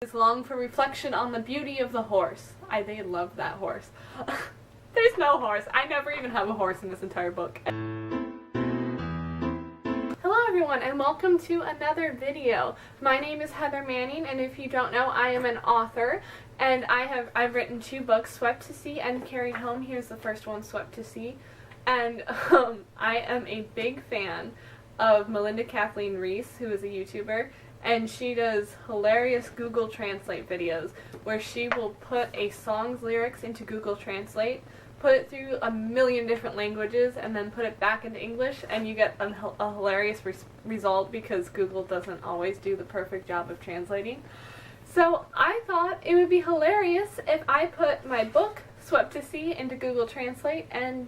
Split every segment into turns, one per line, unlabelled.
Is long for reflection on the beauty of the horse. They love that horse. There's no horse. I never even have a horse in this entire book. Hello everyone and welcome to another video. My name is Heather Manning, and if you don't know, I am an author, and I've written 2 books, Swept to Sea and Carried Home. Here's the first one, Swept to Sea. And I am a big fan of Melinda Kathleen Reese, who is a YouTuber. And she does hilarious Google Translate videos where she will put a song's lyrics into Google Translate, put it through a million different languages, and then put it back into English, and you get a hilarious result because Google doesn't always do the perfect job of translating. So I thought it would be hilarious if I put my book, Swept to Sea, into Google Translate and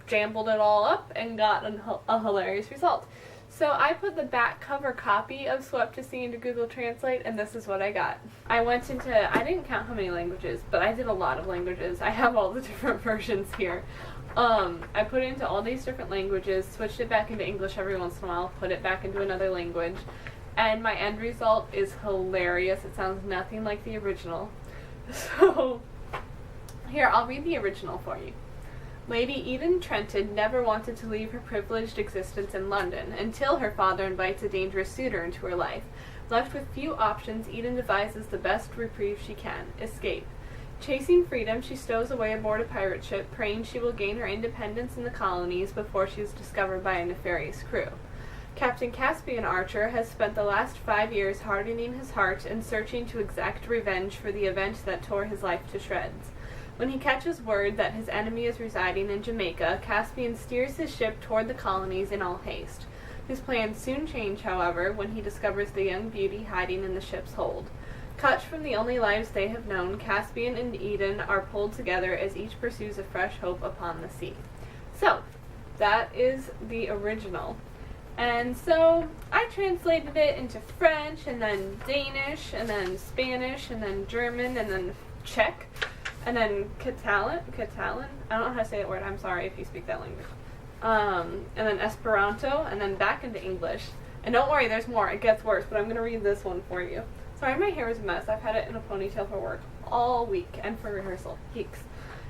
jambled it all up and got a hilarious result. So I put the back cover copy of Swept to Sea into Google Translate, and this is what I got. I didn't count how many languages, but I did a lot of languages. I have all the different versions here. I put it into all these different languages, switched it back into English every once in a while, put it back into another language, and my end result is hilarious. It sounds nothing like the original. So, here, I'll read the original for you. Lady Eden Trenton never wanted to leave her privileged existence in London until her father invites a dangerous suitor into her life. Left with few options, Eden devises the best reprieve she can: escape. Chasing freedom, she stows away aboard a pirate ship, praying she will gain her independence in the colonies before she is discovered by a nefarious crew. Captain Caspian Archer has spent the last 5 years hardening his heart and searching to exact revenge for the event that tore his life to shreds. When he catches word that his enemy is residing in Jamaica, Caspian steers his ship toward the colonies in all haste. His plans soon change, however, when he discovers the young beauty hiding in the ship's hold. Cut from the only lives they have known, Caspian and Eden are pulled together as each pursues a fresh hope upon the sea. So, that is the original. And so, I translated it into French, and then Danish, and then Spanish, and then German, and then Czech. And then Catalan, I don't know how to say that word, I'm sorry if you speak that language. And then Esperanto, and then back into English. And don't worry, there's more, it gets worse, but I'm going to read this one for you. Sorry, my hair is a mess. I've had it in a ponytail for work all week, and for rehearsal. Yeeks.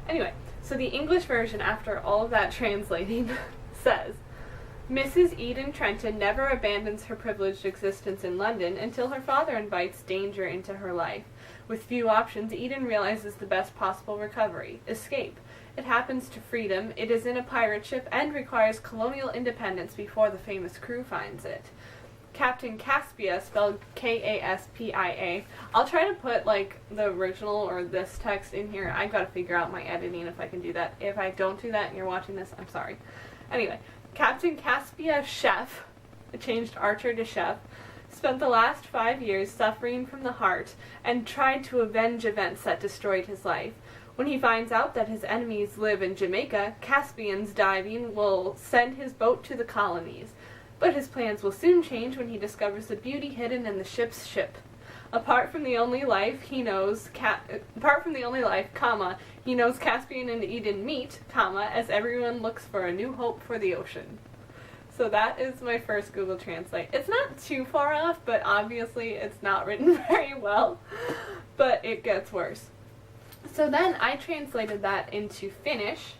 Anyway, so the English version, after all of that translating, says, Mrs. Eden Trenton never abandons her privileged existence in London until her father invites danger into her life. With few options, Eden realizes the best possible recovery: escape. It happens to freedom, it is in a pirate ship, and requires colonial independence before the famous crew finds it. Captain Caspia, spelled K-A-S-P-I-A. I'll try to put, the original or this text in here. I've got to figure out my editing if I can do that. If I don't do that and you're watching this, I'm sorry. Anyway, Captain Caspia Chef, I changed Archer to Chef, spent the last 5 years suffering from the heart and tried to avenge events that destroyed his life. When he finds out that his enemies live in Jamaica, Caspian's diving will send his boat to the colonies. But his plans will soon change when he discovers the beauty hidden in the ship's ship. Apart from the only life, he knows Caspian and Eden meet, as everyone looks for a new hope for the ocean. So that is my first Google Translate. It's not too far off, but obviously it's not written very well. But it gets worse. So then I translated that into Finnish,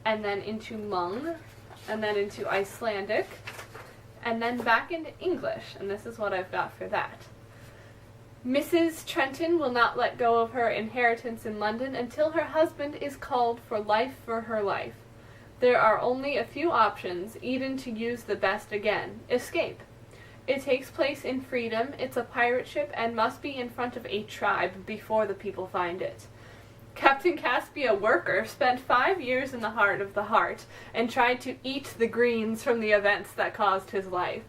and then into Hmong, and then into Icelandic, and then back into English. And this is what I've got for that. Mrs. Trenton will not let go of her inheritance in London until her husband is called for her life. There are only a few options, Eden to use the best again: escape. It takes place in freedom, it's a pirate ship, and must be in front of a tribe before the people find it. Captain Caspia Worker spent 5 years in the heart of the heart, and tried to eat the greens from the events that caused his life.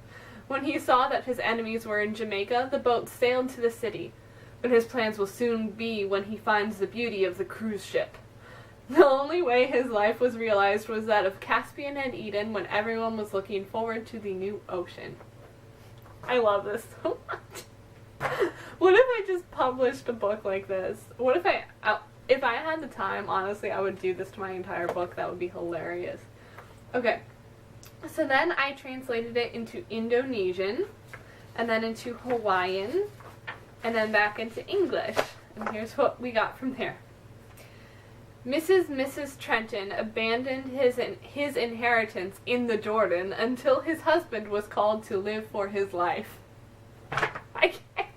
When he saw that his enemies were in Jamaica, the boat sailed to the city. But his plans will soon be when he finds the beauty of the cruise ship. The only way his life was realized was that of Caspian and Eden when everyone was looking forward to the new ocean. I love this so much. What if I just published a book like this? What if if I had the time, honestly, I would do this to my entire book. That would be hilarious. Okay, so then I translated it into Indonesian, and then into Hawaiian, and then back into English. And here's what we got from there. Mrs. Trenton abandoned his inheritance in the Jordan until his husband was called to live for his life. I can't.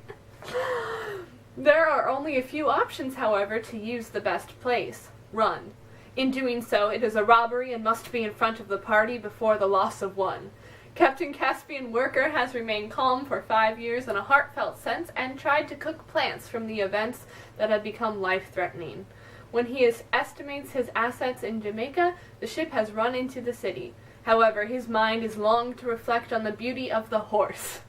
There are only a few options, however, to use the best place. Run. In doing so, it is a robbery and must be in front of the party before the loss of one. Captain Caspian Worker has remained calm for 5 years in a heartfelt sense and tried to cook plants from the events that had become life-threatening. When he estimates his assets in Jamaica, the ship has run into the city. However, his mind is longed to reflect on the beauty of the horse.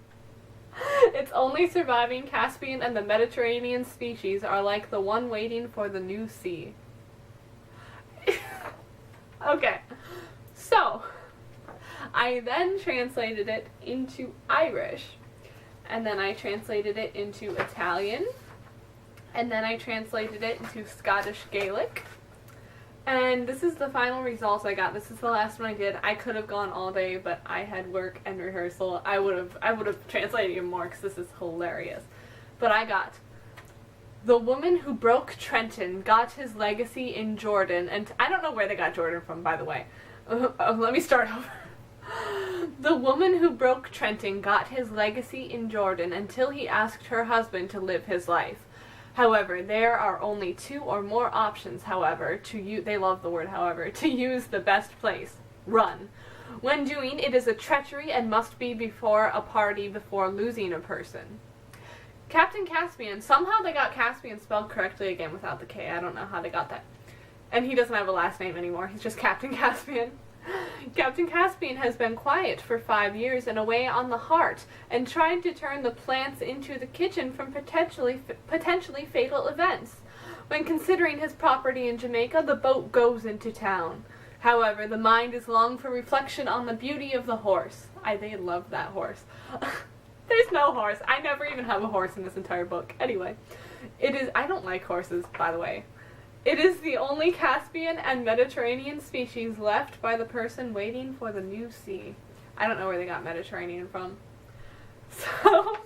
Its only surviving Caspian and the Mediterranean species are like the one waiting for the new sea. Okay, so I then translated it into Irish, and then I translated it into Italian, and then I translated it into Scottish Gaelic, and this is the final results I got. This is the last one I did. I could have gone all day, but I had work and rehearsal. I would have translated even more because this is hilarious. But I got: the woman who broke Trenton got his legacy in Jordan, and I don't know where they got Jordan from, by the way. Let me start over. The woman who broke Trenton got his legacy in Jordan until he asked her husband to live his life. However, there are only 2 or more options, however, they love the word however, to use the best place. Run. When doing, it is a treachery and must be before a party before losing a person. Captain Caspian, somehow they got Caspian spelled correctly again without the K. I don't know how they got that. And he doesn't have a last name anymore. He's just Captain Caspian. Captain Caspian has been quiet for 5 years and away on the Heart, and tried to turn the plants into the kitchen from potentially fatal events. When considering his property in Jamaica, the boat goes into town. However, the mind is long for reflection on the beauty of the horse. They love that horse. There's no horse. I never even have a horse in this entire book. Anyway, I don't like horses, by the way. It is the only Caspian and Mediterranean species left by the person waiting for the new sea. I don't know where they got Mediterranean from. So,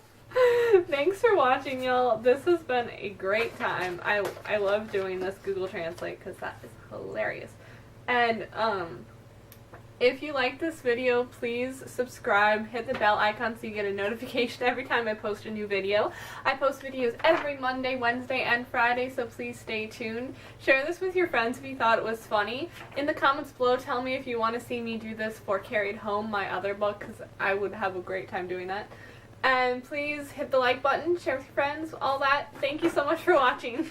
thanks for watching, y'all. This has been a great time. I love doing this Google Translate because that is hilarious. And, if you like this video, please subscribe, hit the bell icon so you get a notification every time I post a new video. I post videos every Monday, Wednesday, and Friday, so please stay tuned. Share this with your friends if you thought it was funny. In the comments below, tell me if you want to see me do this for Carried Home, my other book, because I would have a great time doing that. And please hit the like button, share with your friends, all that. Thank you so much for watching.